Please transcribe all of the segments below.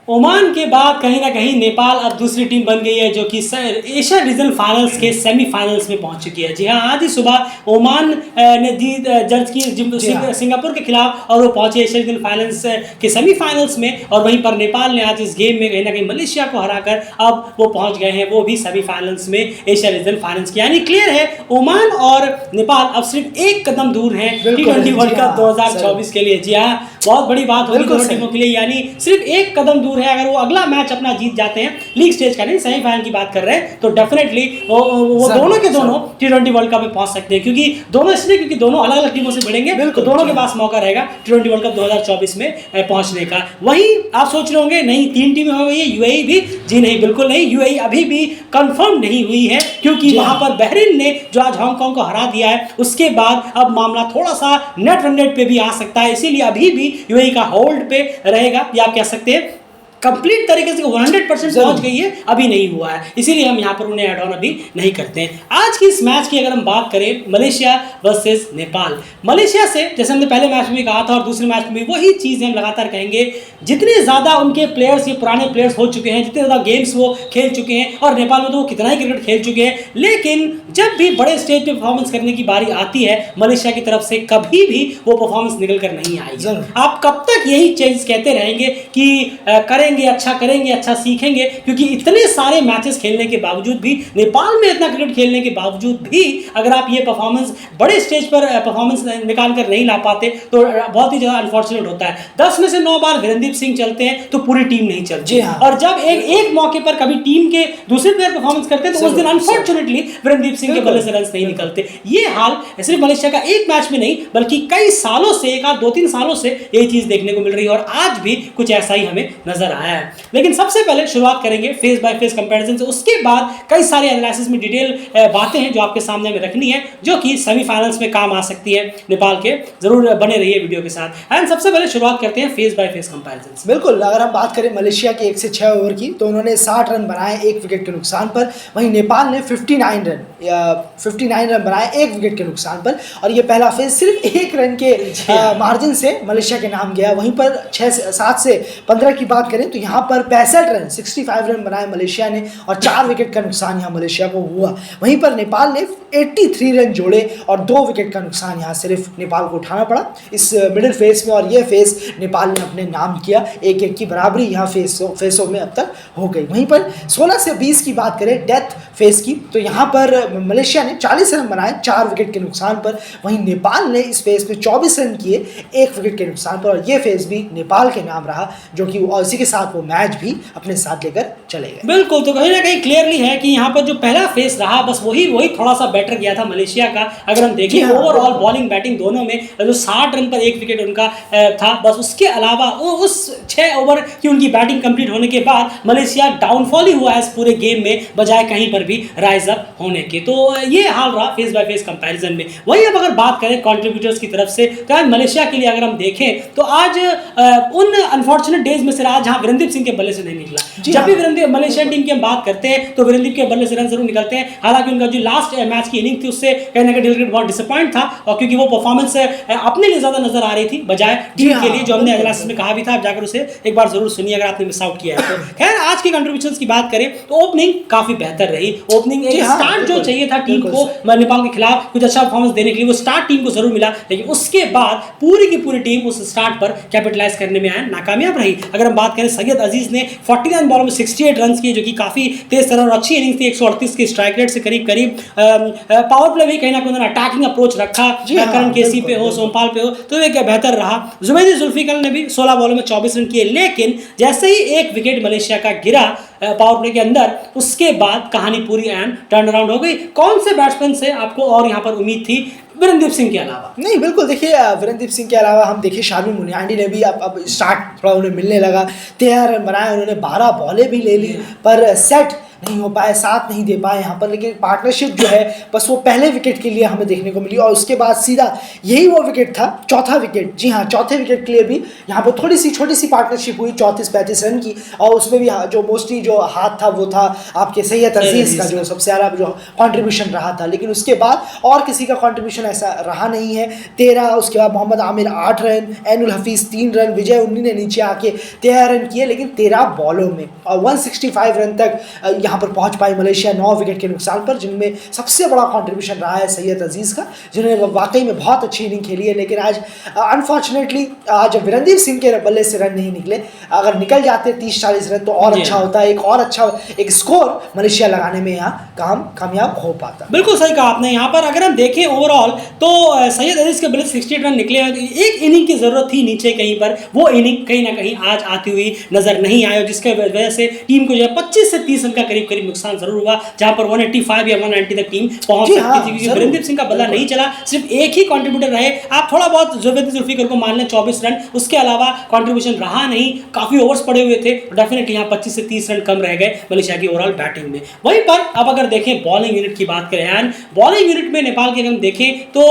Oman के बाद कहीं ना कहीं नेपाल अब दूसरी टीम बन गई है जो कि एशिया रीजनल फाइनल्स के सेमीफाइनल्स में पहुंच चुकी है। जी हाँ, आज ही सुबह ओमान ने जीत दर्ज की सिंगापुर के खिलाफ और वो पहुंचे एशिया रीजनल फाइनल्स के सेमीफाइनल्स में। और वहीं पर नेपाल ने आज इस गेम में कहीं ना कहीं मलेशिया को हराकर अब वो पहुंच गए हैं, वो भी सेमीफाइनल्स में एशिया रीजनल फाइनल्स के। यानी क्लियर है ओमान और नेपाल अब सिर्फ एक कदम दूर हैं T20 वर्ल्ड कप 2024 के लिए। जी हाँ, बहुत बड़ी बात होगी दोनों टीमों के लिए, यानी सिर्फ एक कदम दूर है। अगर वो अगला मैच अपना जीत जाते हैं, लीग स्टेज का नहीं सेमीफाइनल की बात कर रहे हैं, तो डेफिनेटली वो दोनों के दोनों T20 वर्ल्ड कप में पहुंच सकते हैं। क्योंकि दोनों इसलिए क्योंकि दोनों अलग अलग टीमों से भिड़ेंगे, तो दोनों के पास मौका रहेगा T20 वर्ल्ड कप 2024 में पहुंचने का। वहीं आप सोच रहे होंगे नहीं 3 टीमें हो गई है, यूएई भी। जी नहीं, बिल्कुल नहीं, यूएई अभी भी कंफर्म नहीं हुई है, क्योंकि वहां पर बहरीन ने जो आज हांगकांग को हरा दिया है, उसके बाद अब मामला थोड़ा सा नेट रन रेट पे भी आ सकता है। इसीलिए अभी भी यूएई का होल्ड पे रहेगा, या आप कह सकते हैं कंप्लीट तरीके से 100% पहुंच गई है, अभी नहीं हुआ है। इसीलिए हम यहाँ पर उन्हें ऐड ऑन अभी नहीं करते हैं। आज की इस मैच की अगर हम बात करें, मलेशिया वर्सेस नेपाल, मलेशिया से जैसे हमने पहले मैच में भी कहा था और दूसरे मैच में भी वही चीज़ हम लगातार कहेंगे, जितने ज़्यादा उनके प्लेयर्स, ये पुराने प्लेयर्स हो चुके हैं, जितने ज़्यादा गेम्स वो खेल चुके हैं, और नेपाल में तो वो कितना ही क्रिकेट खेल चुके हैं, लेकिन जब भी बड़े स्टेज पे परफॉर्मेंस करने की बारी आती है मलेशिया की तरफ से, कभी भी वो परफॉर्मेंस निकल कर नहीं आई। आप कब तक यही चीज़ कहते रहेंगे कि करेंगे अच्छा सीखेंगे, क्योंकि इतने सारे मैचेस खेलने के बावजूद भी, नेपाल में इतना क्रिकेट खेलने के बावजूद भी अगर आप ये परफॉर्मेंस बड़े स्टेज पर परफॉर्मेंस निकाल कर नहीं ला पाते तो बहुत ही ज़्यादा अनफॉर्चुनेट होता है। 10 में से 9 बार वीरेंद्र सिंह चलते हैं तो पूरी टीम नहीं चलती। और जब एक मौके पर कभी टीम के दूसरे प्लेयर परफॉर्मेंस करते हैं तो उस दिन अनफॉर्चुनेटली वीरेंद्र सिंह के बल्ले से रन नहीं निकलते। ये हाल सिर्फ मलेशिया का एक मैच में नहीं बल्कि कई सालों से, 2-3 सालों से यही चीज़ देखने को मिल रही है, और आज भी कुछ ऐसा ही हमें नजर आया है। लेकिन सबसे पहले शुरुआत करेंगे फेस बाय फेस कंपैरिजन से, उसके बाद कई सारे एनालिसिस में डिटेल बातें हैं जो आपके सामने हमें रखनी है, जो कि सेमीफाइनल्स में काम आ सकती है नेपाल के। जरूर बने रहिए वीडियो के साथ। एंड सबसे पहले शुरुआत करते हैं फेस बाय फेस कंपैरिजन। बिल्कुल, अगर हम बात करें मलेशिया के 1 से 6 ओवर की, तो उन्होंने 60 रन बनाए 1 विकेट के नुकसान पर। वहीं नेपाल ने 59 रन बनाए 1 विकेट के नुकसान पर, और ये पहला फेज सिर्फ 1 रन के मार्जिन से मलेशिया के नाम गया। वहीं पर 7 से 15 की बात करें तो यहाँ पर 65 रन 65 रन बनाए मलेशिया ने, और 4 विकेट का नुकसान यहाँ मलेशिया को हुआ। वहीं पर नेपाल ने 83 रन जोड़े और 2 विकेट का नुकसान यहाँ सिर्फ नेपाल को उठाना पड़ा इस मिडिल फेस में, और ये फेस नेपाल ने अपने नाम किया। 1-1 की बराबरी यहाँ फेसों में अब तक हो गई। वहीं पर 16 से 20 की बात करें डेथ फेस की, तो यहाँ पर मलेशिया ने 40 रन बनाए 4 विकेट के नुकसान पर। वहीं नेपाल ने इस फेस में 24 रन किए 1 विकेट के नुकसान पर, और ये फेस भी नेपाल के नाम रहा, जो कि इसी के साथ वो मैच भी अपने साथ लेकर चले गए। बिल्कुल, तो कहीं ना कहीं क्लियरली है कि यहाँ पर जो पहला फेस रहा बस वही थोड़ा सा बेटर गया था मलेशिया का। अगर हम देखें ओवरऑल बॉलिंग बैटिंग दोनों में, जो 60 रन पर 1 विकेट उनका था, बस उसके अलावा उस 6 ओवर की उनकी बैटिंग कंप्लीट होने के बाद मलेशिया डाउनफॉल ही हुआ है इस पूरे गेम में, बजाय कहीं पर भी राइज अप होने के। तो ये हाल रहा फेस बाय फेस कंपैरिजन में। वहीं अब अगर बात करें कंट्रीब्यूटर्स की तरफ से, तो आज मलेशिया के लिए अगर हम देखें तो आज उन अनफॉर्चुनेट डेज में से रहा जहां वीरेंद्र सिंह के बल्ले से नहीं निकला। जब भी मलेशियन टीम की हम बात करते हैं तो वीरेंद्र के बल्ले से रन जरूर निकलते हैं। हालांकि उनका जो लास्ट मैच की इनिंग थी उससे कहीं ना कहीं बहुत डिसअपॉइंट था, और क्योंकि वो परफॉर्मेंस अपने लिए ज्यादा नजर आ रही थी बजाय टीम के लिए, जो हमने एनालिसिस में कहा भी था। आप जाकर उसे एक बार जरूर सुनिए अगर आपने मिस आउट किया है तो। खैर, आज की कंट्रीब्यूशंस की बात करें तो ओपनिंग काफी बेहतर रही। ओपनिंग स्टार्ट जो चाहिए था टीम को नेपाल के खिलाफ कुछ अच्छा परफॉर्मेंस देने के लिए, वो स्टार्ट टीम को जरूर मिला, लेकिन उसके बाद पूरी की पूरी टीम उस स्टार्ट पर कैपिटलाइज करने में नाकामयाब रही। अगर हम बात करें, सैयद अजीज ने 49 बॉलों में 68 रन किए, जो कि काफी तेज तरह और अच्छी इनिंग्स थी। 138 की स्ट्राइक रेट से करीब पावर प्ले भी कहीं ना कहीं उन्होंने अटैकिंग अप्रोच रखा, करण केसी पे हो, सोमपाल पे हो, तो एक बेहतर रहा। जुबैर जुल्फिकार ने भी 16 बॉलों में 24 रन किए, लेकिन जैसे ही 1 विकेट मलेशिया का गिरा पावर प्ले के अंदर, उसके बाद कहानी पूरी एंड टर्न अराउंड हो गई। कौन से बैट्समैन से आपको और यहाँ पर उम्मीद थी वीरेंद्र सिंह के अलावा? नहीं, बिल्कुल, देखिए वीरेंद्र सिंह के अलावा हम देखिए शार्दुल मुनियाडी ने भी अब स्टार्ट थोड़ा उन्हें मिलने लगा। 13 रन बनाए उन्होंने, 12 बॉलें भी ले ली, पर सेट नहीं हो पाए, साथ नहीं दे पाए यहाँ पर, लेकिन पार्टनरशिप जो है बस वो पहले विकेट के लिए हमें देखने को मिली और उसके बाद सीधा यही वो विकेट था, चौथा विकेट। जी हाँ, चौथे विकेट के लिए भी यहाँ पर थोड़ी सी छोटी सी पार्टनरशिप हुई 34-35 रन की, और उसमें भी जो मोस्टली जो हाथ था वो था आपके सैयद अजीज़ का, जो सबसे ज़्यादा जो कंट्रीब्यूशन रहा था। लेकिन उसके बाद और किसी का कंट्रीब्यूशन ऐसा रहा नहीं है। 13, उसके बाद मोहम्मद आमिर 8 रन, एनुल हफीज़ 3 रन, विजय उन्नी ने नीचे आके 13 रन किए, लेकिन 13 बॉलों में, और 165 रन तक यहाँ पर पहुँच पाई मलेशिया 9 विकेट के नुकसान पर, जिनमें सबसे बड़ा कंट्रीब्यूशन रहा है सैयद अजीज़ का, जिन्होंने वाकई में बहुत अच्छी इनिंग खेली है। लेकिन आज अनफॉर्चुनेटली आज विरेंद्र सिंह के बल्ले से रन नहीं निकले। अगर निकल जाते 30-40 रन तो और अच्छा होता, एक और अच्छा एक स्कोर मलेशिया लगाने में यहाँ कामयाब हो पाता। बिल्कुल सही कहा आपने। यहाँ पर अगर हम देखें ओवरऑल तो सैयद अजीज के बल्ले 68 रन निकले, एक इनिंग की जरूरत थी नीचे कहीं पर, वो इनिंग कहीं ना कहीं आज आती हुई नजर नहीं आई, जिसके वजह से टीम को जो है 25 से 30 रन का करीब करीब नुकसान जरूर हुआ, जहां पर 185 या 190 तक टीम पहुंच सकती थी, क्योंकि वीरेंद्र सिंह का बल्ला नहीं चला, सिर्फ एक ही कंट्रीब्यूटर रहे। आप थोड़ा बहुत जुल्फिकर को मान लें 24 रन, उसके अलावा कंट्रीब्यूशन रहा नहीं, काफी ओवर्स पड़े हुए थे, डेफिनेटली यहाँ 25 से 30 रन कम रह गए मलेशिया की ओवरऑल बैटिंग में। वहीं पर अब अगर देखें बॉलिंग यूनिट की बात करें, बॉलिंग यूनिट में नेपाल के हम देखें तो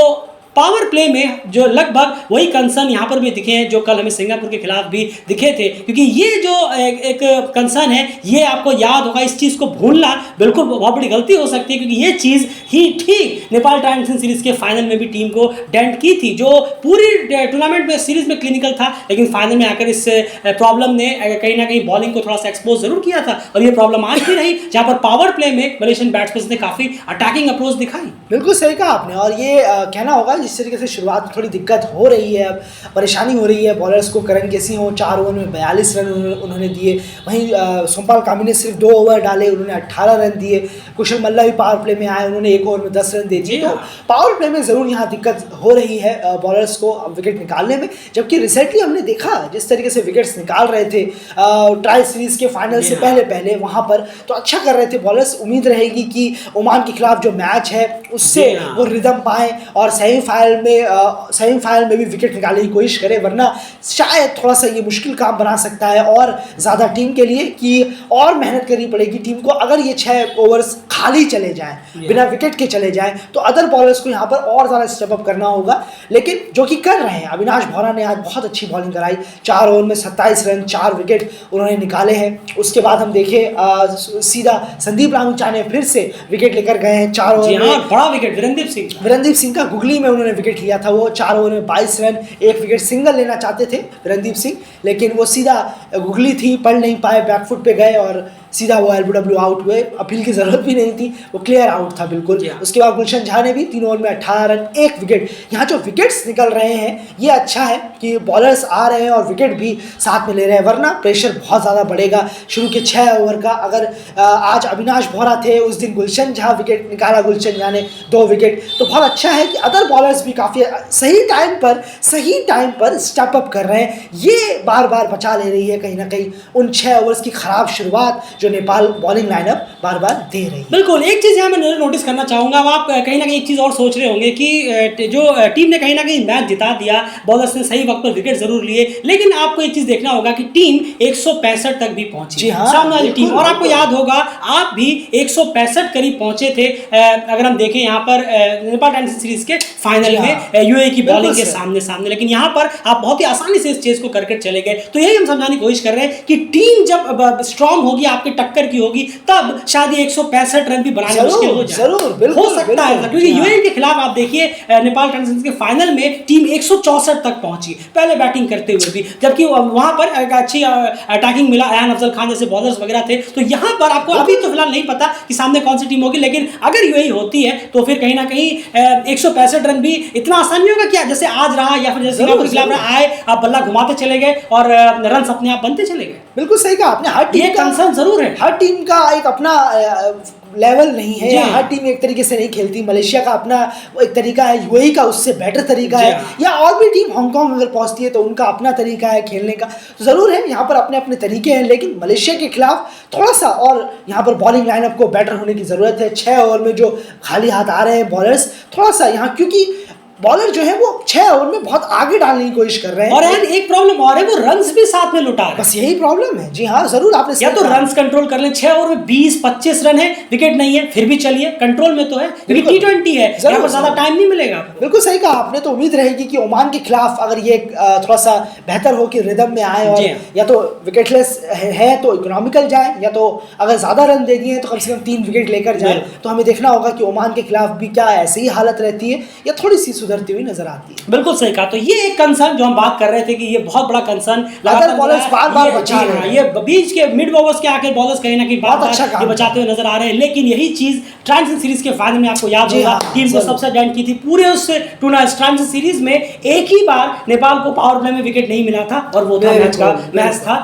पावर प्ले में जो लगभग वही कंसर्न यहाँ पर भी दिखे हैं जो कल हमें सिंगापुर के खिलाफ भी दिखे थे, क्योंकि ये जो एक कंसर्न है, ये आपको याद होगा, इस चीज़ को भूलना बिल्कुल बहुत बड़ी गलती हो सकती है, क्योंकि ये चीज़ ही ठीक नेपाल टाइम्स सीरीज के फाइनल में भी टीम को डेंट की थी, जो पूरी टूर्नामेंट में सीरीज में क्लिनिकल था, लेकिन फाइनल में आकर इस प्रॉब्लम ने कहीं ना कहीं बॉलिंग को थोड़ा सा एक्सपोज जरूर किया था, और ये प्रॉब्लम आज भी रही, जहाँ पर पावर प्ले में मलेशियन बैट्समैन ने काफ़ी अटैकिंग अप्रोच दिखाई। बिल्कुल सही कहा आपने, और ये कहना होगा जिस तरीके से शुरुआत में थोड़ी दिक्कत हो रही है, अब परेशानी हो रही है बॉलर्स को। करण केसी हो 4 ओवर में 42 रन उन्होंने दिए, वहीं सोमपाल कामी ने सिर्फ 2 ओवर डाले, उन्होंने 18 रन दिए। कुशल मल्ला भी पावर प्ले में आए, उन्होंने 1 ओवर में 10 रन दे दिए। तो पावर प्ले में ज़रूर यहाँ दिक्कत हो रही है बॉलर्स को विकेट निकालने में, जबकि रिसेंटली हमने देखा जिस तरीके से विकेट्स निकाल रहे थे ट्रायल सीरीज़ के फाइनल से पहले वहाँ पर, तो अच्छा कर रहे थे बॉलर्स। उम्मीद रहेगी कि ओमान के खिलाफ जो मैच है उससे वो रिदम पाएँ और सेमीफाइनल में भी विकेट निकालने की कोशिश करे, वरना शायद थोड़ा सा ये मुश्किल काम बना सकता है और ज़्यादा टीम के लिए, कि और मेहनत करनी पड़ेगी टीम को। अगर ये 6 ओवर्स खाली चले जाएं, बिना विकेट के चले जाएं, तो अदर बॉलर्स को यहाँ पर और ज़्यादा स्टेप अप करना होगा, लेकिन जो कि कर रहे हैं। अविनाश भौरा ने आज बहुत अच्छी बॉलिंग कराई, 4 ओवर में 27 रन, 4 विकेट उन्होंने निकाले हैं। उसके बाद हम देखें सीधा संदीप रामूचा ने फिर से विकेट लेकर गए हैं 4 ओवर में, बड़ा विकेट वीरेंद्र सिंह का गुगली में उन्होंने विकेट लिया था, वो 4 ओवर में 22 रन, 1 विकेट सिंगल लेना चाहते थे वीरेंद्र सिंह, लेकिन वो सीधा गुगली थी, पढ़ नहीं पाए, बैकफुट पे गए और सीधा वो LBW आउट हुए। अपील की ज़रूरत भी नहीं थी, वो क्लियर आउट था बिल्कुल। उसके बाद गुलशन झा ने भी 3 ओवर में 18 रन, 1 विकेट। यहाँ जो विकेट्स निकल रहे हैं ये अच्छा है कि बॉलर्स आ रहे हैं और विकेट भी साथ में ले रहे हैं, वरना प्रेशर बहुत ज़्यादा बढ़ेगा शुरू के 6 ओवर का। अगर आज अविनाश भौरा थे, उस दिन गुलशन झा विकेट निकाला, गुलशन झा ने 2 विकेट, तो बहुत अच्छा है कि अदर बॉलर्स भी काफ़ी सही टाइम पर स्टेप अप कर रहे हैं। ये बार बार बचा ले रही है कहीं ना कहीं उन 6 ओवर्स की ख़राब शुरुआत जो नेपाल बॉलिंग लाइनअप बार बार दे रही है। बिल्कुल, एक चीज़ यहाँ मैं नोटिस करना चाहूँगा, आप कहीं ना कहीं एक चीज़ और सोच रहे होंगे कि जो टीम ने कहीं ना कहीं मैच जिता दिया, बॉलर्स ने सही वक्त पर विकेट जरूर लिए, लेकिन आपको एक चीज़ देखना होगा कि टीम 165 तक भी पहुंची। जी हाँ, सामने वाली टीम, और आपको याद होगा आप भी 165 करीब पहुंचे थे अगर हम देखें यहाँ पर नेपाल टाइम्स सीरीज के फाइनल में यूएई की बॉलिंग के सामने, लेकिन यहाँ पर आप बहुत ही आसानी से इस चीज़ को करके चले गए। तो यही हम समझाने की कोशिश कर रहे हैं कि टीम जब स्ट्रांग होगी, आपके टक्कर की होगी, तब शायद 165 रन भी बनाने मुश्किल हो जाए, हो सकता है, क्योंकि यूएई के खिलाफ आप देखिए नेपाल टाइम्स के फाइनल में टीम 164 तक पहुंची पहले बैटिंग करते हुए भी, जबकि वहां पर अच्छी अटैकिंग मिला, अयान अफजल खान जैसे बॉलर्स वगैरह थे। तो यहां पर आपको अभी तो फिलहाल नहीं पता कि सामने कौन सी टीम होगी, लेकिन अगर यूएई होती है तो फिर कहीं ना कहीं 165 रन भी इतना आसान नहीं होगा, क्या जैसे आज रहा या फिर जैसे सिंगापुर के खिलाफ आए, आप बल्ला घुमाते चले गए और रन अपने आप बनते चले गए। बिल्कुल सही कहा आपने, हर टीम का कंसर्न जरूर है, हर टीम का एक अपना लेवल नहीं है, हर टीम एक तरीके से नहीं खेलती। मलेशिया का अपना एक तरीका है, यूएई का उससे बेटर तरीका है, या और भी टीम हांगकांग अगर पहुंचती है तो उनका अपना तरीका है खेलने का। तो ज़रूर है यहाँ पर अपने अपने तरीके हैं, लेकिन मलेशिया के खिलाफ थोड़ा सा और यहाँ पर बॉलिंग लाइनअप को बेटर होने की ज़रूरत है। 6 ओवर में जो खाली हाथ आ रहे हैं बॉलर्स, थोड़ा सा यहाँ, क्योंकि बॉलर जो है वो 6 ओवर में बहुत आगे डालने की कोशिश कर रहे हैं। और एक प्रॉब्लम और है, वो रन्स भी साथ में लुटा रहे हैं। बस यही प्रॉब्लम है। जी हाँ, जरूर आपने या तो रन्स कंट्रोल कर लें, 6 ओवर में 20-25 रन है, विकेट नहीं है, फिर भी चलिए कंट्रोल में तो है, क्योंकि T20 है, यहाँ पर ज्यादा टाइम नहीं मिलेगा। बिल्कुल सही कहा आपने। तो उम्मीद रहेगी कि ओमान के खिलाफ अगर ये थोड़ा सा बेहतर हो कि रिदम में आए, और या तो विकेटलेस है तो इकोनॉमिकल जाए, या तो अगर ज्यादा रन दे दिए तो कम से कम 3 विकेट लेकर जाए। तो हमें देखना होगा कि ओमान के खिलाफ भी क्या ऐसी ही हालत रहती है या थोड़ी सी सुधरती हुई नजर आती है। बिल्कुल सही कहा। तो ये एक कंसर्न जो हम बात कर रहे थे कि ये बहुत बड़ा कंसर्न बॉलर्स बार-बार बचा रहे हैं। ये बीच के मिड ओवर्स के आके बॉलर्स कहीं ना कहीं बहुत अच्छा ये बचाते हुए नजर आ रहे हैं। लेकिन यही चीज ट्रांजिशन सीरीज के फाइनल में आपको याद होगा, टीम को सबसे जॉइन की थी पूरे उस ट्रांजिशन सीरीज में। एक ही बार नेपाल को पावर प्ले में विकेट नहीं मिला था, और वो था मैच था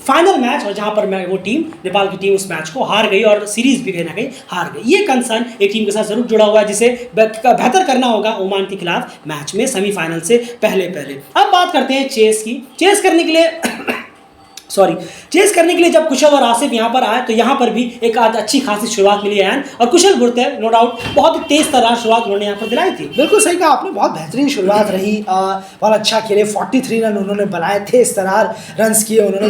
फाइनल मैच, और जहां पर वो टीम, नेपाल की टीम, उस मैच को हार गई और सीरीज भी कहीं ना कहीं हार गई। ये कंसर्न एक टीम के साथ जरूर जुड़ा हुआ है, जिसे बेहतर करना होगा ओमान के खिलाफ मैच में सेमीफाइनल से पहले। अब बात करते हैं चेस की। चेस करने के लिए जब कुशल और आसिफ यहाँ पर आए तो यहाँ पर भी एक अच्छी खासी शुरुआत मिली है, और कुशल बुर्तेल नो डाउट बहुत ही तेज तर्रार शुरुआत उन्होंने यहाँ पर दिलाई थी। बिल्कुल सही कहा आपने, बहुत बेहतरीन शुरुआत रही, बहुत अच्छा खेले। 43 रन उन्होंने बनाए, तेज तर्रार रन्स किए उन्होंने।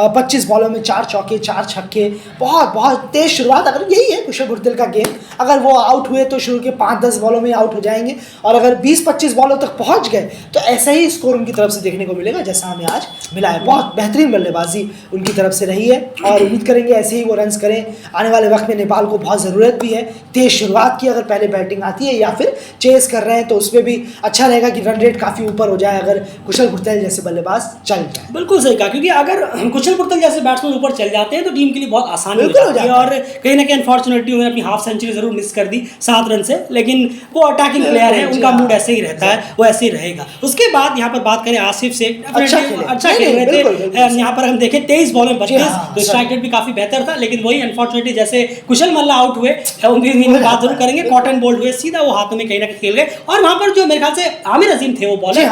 25 बॉलों में 4 चौके 4 छक्के, बहुत तेज शुरुआत। अगर यही है कुशल बुर्तेल का गेम, अगर वो आउट हुए तो शुरू के 5-10 बॉलों में आउट हो जाएंगे, और अगर 20-25 बॉलों तक पहुँच गए तो ऐसा ही स्कोर उनकी तरफ से देखने को मिलेगा जैसा हमें आज मिला है। बहुत बेहतरीन बल्लेबाजी उनकी तरफ से रही है, और उम्मीद करेंगे ऐसे ही वो रन्स करें। आने वाले वक्त में नेपाल को बहुत ज़रूरत भी है तेज शुरुआत की, अगर पहले बैटिंग आती है या फिर चेस कर रहे हैं तो उसमें भी अच्छा रहेगा कि रन रेट काफ़ी ऊपर हो जाए अगर कुशल बुर्तेल जैसे बल्लेबाज चल जाए। बिल्कुल सही कहा, क्योंकि अगर कुशल बुर्तेल जैसे बैट्समैन ऊपर चल जाते हैं तो टीम के लिए बहुत आसानी हो जाती है। और कहीं ना कहीं अनफॉर्चुनेटली उन्होंने अपनी हाफ सेंचुरी जरूर मिस कर दी 7 रन से, लेकिन वो अटैकिंग प्लेयर है, उनका मूड ऐसे ही रहता है, वो ऐसे ही रहेगा। उसके बाद यहाँ पर बात करें आसिफ से, अच्छा खेल रहे थे। यहाँ पर हम देखें 23 बॉल में 32, तो स्ट्राइक रेट भी काफी बेहतर था। लेकिन वही अनफॉर्चुनेटली जैसे कुशल मल्ला आउट हुए, उनकी बात जरूर करेंगे, कॉटन बोल्ड हुए, सीधा वो हाथों में कहीं ना कहीं खेल गए। और वहां पर जो मेरे ख्याल से आमिर अजीम थे वो बॉलर,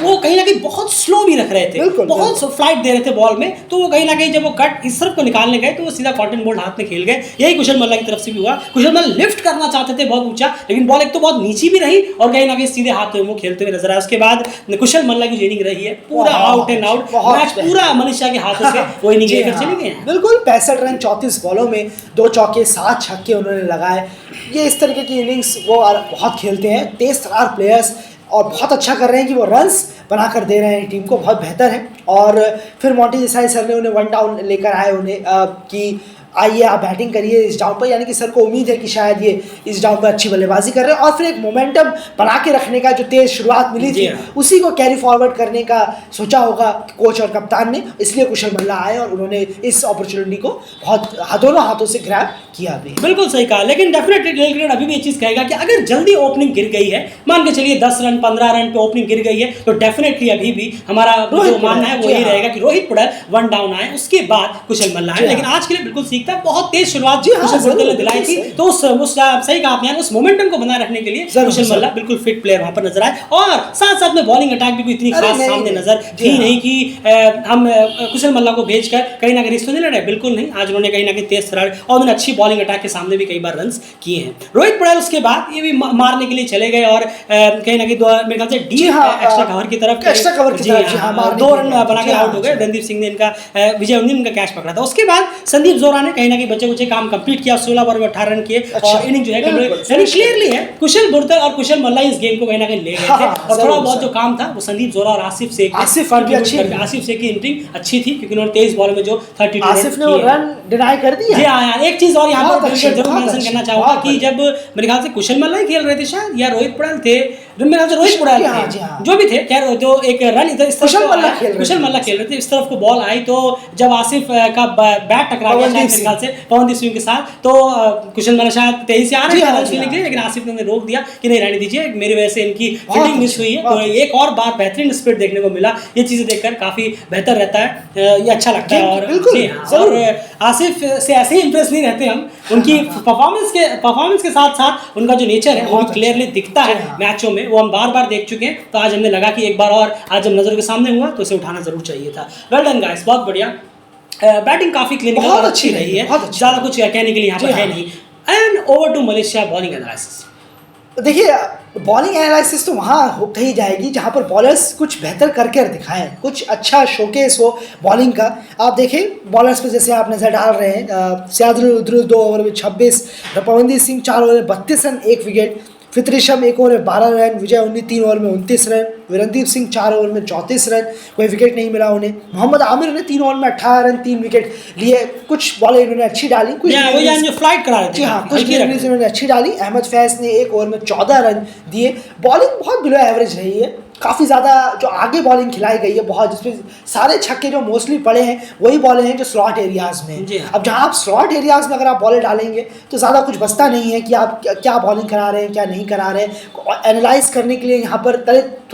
वो कहीं ना कहीं बहुत स्लो भी रख रहे थे, बहुत फ्लाइट दे रहे थे बॉल में, तो वो कहीं ना कहीं जब वो कट इस तरफ को निकालने गए तो वो सीधा कॉटन बोल्ड हाथ में खेल गए। यही कुशल मल्ला की तरफ से भी हुआ। कुशल मल्ला लिफ्ट करना चाहते थे बहुत ऊंचा, लेकिन बॉल एक तो बहुत नीची भी रही और कहीं ना कहीं सीधे हाथ में वो खेलते हुए नजर आया। उसके बाद कुशल मल्ला की जो इनिंग रही है, पूरा आउट एंड आउट मैच, पूरा मलेशिया के हाथों से वो इनिंग लेकर चले गए। बिल्कुल 65 रन 34 बॉलों में 2 चौके 7 छक्के उन्होंने लगाए। ये इस तरीके की इनिंग्स वो बहुत खेलते हैं, तेज तर्रार प्लेयर्स, और बहुत अच्छा कर रहे हैं कि वो रन्स बनाकर दे रहे हैं टीम को, बहुत बेहतर है। और फिर मोंटी देसाई सर ने उन्हें 1 डाउन लेकर आए उन्हें कि आइए आप बैटिंग करिए इस डाउन पर, यानी कि सर को उम्मीद है कि शायद ये इस डाउन पर अच्छी बल्लेबाजी कर रहे हैं। और फिर एक मोमेंटम बना के रखने का जो तेज शुरुआत मिली थी उसी को कैरी फॉरवर्ड करने का सोचा होगा कोच और कप्तान ने, इसलिए कुशल मल्ला आए और उन्होंने इस अपॉर्चुनिटी को बहुत दोनों हाथों से ग्रैब किया भी। बिल्कुल सही कहा, लेकिन डेफिनेटली अभी भी ये चीज़ कहेगा कि अगर जल्दी ओपनिंग गिर गई है, मान के चलिए 10 रन 15 रन पे ओपनिंग गिर गई है, तो डेफिनेटली अभी भी हमारा जो मानना है वो यही रहेगा कि रोहित पुड़ैल 1 डाउन आए, उसके बाद कुशल मल्ला आए। लेकिन आज के लिए बिल्कुल सीखता है, बहुत तेज शुरुआत कुशल बुर्तेल ने दिलाई थी, तो उस सही कहा आपने, उस मोमेंटम को बनाए रखने के लिए कुशल मल्ला बिल्कुल फिट प्लेयर वहां पर नजर आए। और साथ साथ में बॉलिंग अटैक भी कोई इतनी खास सामने नजर थी नहीं कि हम कुशल मल्ला को भेजकर कहीं ना कहीं रिश्ते नहीं लड़े, बिल्कुल नहीं। आज उन्होंने कहीं ना कहीं तेज तर्रार और उन्होंने अच्छी बॉलिंग अटैक के सामने भी कई बार रन्स किए हैं। रोहित पुड़ैल उसके बाद ये भी मारने के लिए चले गए और कहीं ना कहीं मेरे ख्याल से डी एक्स्ट्रा कवर की तरफ 2 रन बनाकर आउट हो गए। रणदीप सिंह ने इनका विजय उनका कैच पकड़ा था। उसके बाद संदीप जोरा ने कहीं ना कहीं बच्चे काम कंप्लीट किया, 16 बॉल में 18 रन किए और इनिंग जो है यानी क्लियरली है कुशल बुर्तेल और कुशल मल्ला इस गेम को कहीं ना कहीं ले गए थे। और थोड़ा बहुत जो काम था वो संदीप जोरा और आसिफ शेख की इनिंग अच्छी थी, क्योंकि उन्होंने 23 बॉल में जो 32 आसिफ ने रन डिनाई कर दिया। जी हाँ, एक चीज और यहाँ पर जरूर मेंशन करना चाहूंगा कि जब मेरे ख्याल से कुशल मल्ला ही खेल रहे थे शायद, या रोहित पुड़ैल थे, मेरे ख्याल से रोहित पुड़ैल जो भी थे, खैर जो एक रन इधर कुशल मल्ला खेल रहे थे, इस तरफ को बॉल आई तो जब आसिफ का बैट टकरा गया मेरे ख्याल से पवनदीप सिंह के साथ, तो कुशल मल्ला शायद 23 से आ रहे थे, लेकिन आसिफ ने रोक दिया कि नहीं रहने दीजिए, मेरी वजह से इनकी फील्डिंग मिस हुई है। तो एक और बार बेहतरीन स्पिरिट देखने को मिला, ये चीजें देखकर काफी बेहतर रहता है, ये अच्छा लगता है। और आसिफ से ऐसे ही इंप्रेस नहीं रहते हम, उनकी परफॉर्मेंस के साथ साथ उनका जो नेचर है वो क्लियरली दिखता है मैचों में, वो हम बार बार देख चुके हैं। तो आज हमने लगा कि एक बार और आज जब नजरों के सामने हुआ तो इसे उठाना जरूर चाहिए था। वेल डन गाइस, बहुत बढ़िया बैटिंग, काफी क्लिनिकल और अच्छी रही है, ज्यादा कुछ कहने के लिए यहाँ पर है नहीं। And over to Malaysia bowling analysis. देखिए बॉलिंग एनालिसिस तो वहाँ कही जाएगी जहाँ पर बॉलर्स कुछ बेहतर करके दिखाएं, कुछ अच्छा शोकेस हो बॉलिंग का। आप देखें बॉलर्स पे जैसे आप नज़र डाल रहे हैं, सियादुल उद्रुस 2 ओवर में 26, पवनदीप सिंह 4 ओवर में 32 रन 1 विकेट, फितरिशम 1 ओवर में 12 रन, विजय उन्नी 3 ओवर में 29 रन, विरनदीप सिंह 4 ओवर में 34 रन, कोई विकेट नहीं मिला उन्हें। मोहम्मद आमिर ने 3 ओवर में 18 रन 3 विकेट लिए। कुछ बॉलें इन्होंने अच्छी डाली, कुछ जो फ्लाइट करा रहे थे, जी हाँ, कुछ डिलीवरीज इन्होंने अच्छी डाली। अहमद फैज़ ने 1 ओवर में 14 रन दिए। बॉलिंग बहुत बिलो एवरेज रही है, काफ़ी ज़्यादा जो आगे बॉलिंग खिलाई गई है बहुत, जिसमें सारे छक्के जो मोस्टली पड़े हैं वही बॉलें हैं जो स्लॉट एरियाज़ में हैं। अब जहाँ आप स्लॉट एरियाज़ में अगर आप बॉलें डालेंगे तो ज़्यादा कुछ बचता नहीं है कि आप क्या बॉलिंग करा रहे हैं क्या नहीं करा रहे हैं। एनालाइज करने के लिए यहाँ पर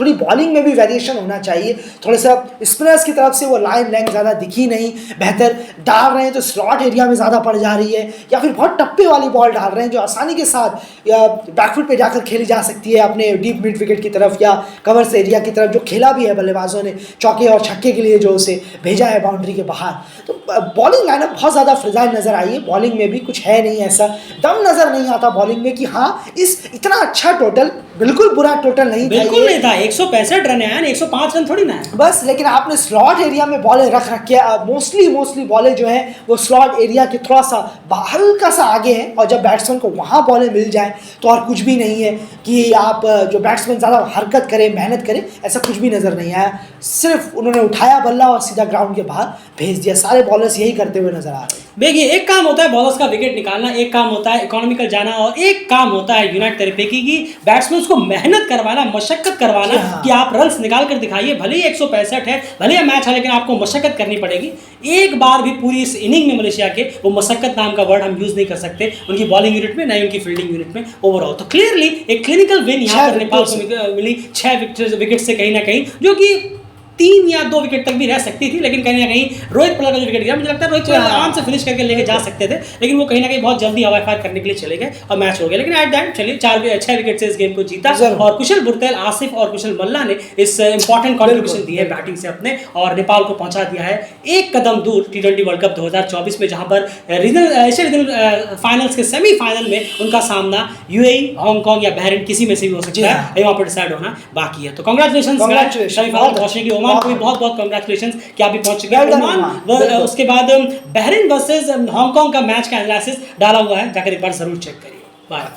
थोड़ी बॉलिंग में भी वेरिएशन होना चाहिए। थोड़े सा स्पिनर्स की तरफ से वो लाइन लेंथ ज़्यादा दिखी नहीं, बेहतर डाल रहे हैं तो स्लॉट एरिया में ज़्यादा पड़ जा रही है, या फिर बहुत टप्पे वाली बॉल डाल रहे हैं जो आसानी के साथ या बैकफुट पे जाकर खेली जा सकती है अपने डीप मिड विकेट की तरफ या कवर्स एरिया की तरफ, जो खेला भी है बल्लेबाजों ने चौके और छक्के के लिए जो उसे भेजा है बाउंड्री के बाहर। तो बॉलिंग लाइनअप बहुत ज़्यादा फ्रिजाइल नज़र आई है। बॉलिंग में भी कुछ है नहीं, ऐसा दम नज़र नहीं आता बॉलिंग में कि हाँ इस इतना अच्छा टोटल, बिल्कुल बुरा टोटल नहीं था, बिल्कुल नहीं था। 165 रन है, 105 रन थोड़ी ना है बस। लेकिन आपने स्लॉट एरिया में बॉलें रख के मोस्टली बॉलें जो है वो स्लॉट एरिया के थोड़ा सा हल्का सा आगे हैं, और जब बैट्समैन को वहाँ बॉलें मिल जाए तो और कुछ भी नहीं है कि आप जो बैट्समैन ज़्यादा हरकत करें मेहनत करें, ऐसा कुछ भी नज़र नहीं आया। सिर्फ उन्होंने उठाया बल्ला और सीधा ग्राउंड के बाहर भेज दिया। सारे बॉलर्स यही करते हुए नजर आ रहे हैं। देखिए, एक काम होता है बॉलर्स का विकेट निकालना, एक काम होता है इकोनॉमिकल जाना, और एक काम होता है यूनाइट थेरेपी की बैट्समैन को मेहनत करवाना, मशक्कत करवाना कि आप रन्स निकाल कर दिखाइए। भले ही 165 है, भले ही मैच है, लेकिन आपको मशक्कत करनी पड़ेगी। एक बार भी पूरी इस इनिंग में मलेशिया के वो मशक्कत नाम का वर्ड हम यूज नहीं कर सकते उनकी बॉलिंग यूनिट में, ना ही उनकी फील्डिंग यूनिट में ओवरऑल। तो क्लियरली एक क्लिनिकल विन यहाँ पर नेपाल को मिली 6 विकेट से, कहीं ना कहीं जो कि 3 या 2 विकेट तक भी रह सकती थी, लेकिन कहीं ना कहीं रोहित पलक का जो विकेट गिरा, मुझे लगता है रोहित पलक आराम से फिनिश करके लेके जा सकते थे, लेकिन वो कहीं ना कहीं बहुत जल्दी हवाई फायर करने के लिए चले गए और मैच हो गया। लेकिन एट दैट चलिए 6 विकेट से इस गेम को जीता, और कुशल बुरतेल, आसिफ और कुशल मल्ला ने इस इंपॉर्टेंट कॉन्ट्रीब्यूशन दी है बैटिंग से अपने, और नेपाल को पहुंचा दिया है एक कदम दूर T20 वर्ल्ड कप 2024 में, जहां पर रीजनल फाइनल्स के सेमीफाइनल में उनका सामना UAE, हांगकांग या बहरीन किसी में से भी हो सकता है, वहां पर डिसाइड होना बाकी है। तो कांग्रेचुलेशन सेमीफाइनल पहुंचने की ओमान को भी बहुत बहुत कांग्रेचुलेशन कि आप भी पहुंच चुके हैं ओमान। उसके बाद बहरीन वर्सेस हांगकांग का मैच का एनालिसिस डाला हुआ है, जाकर एक बार जरूर चेक करिए। बाय।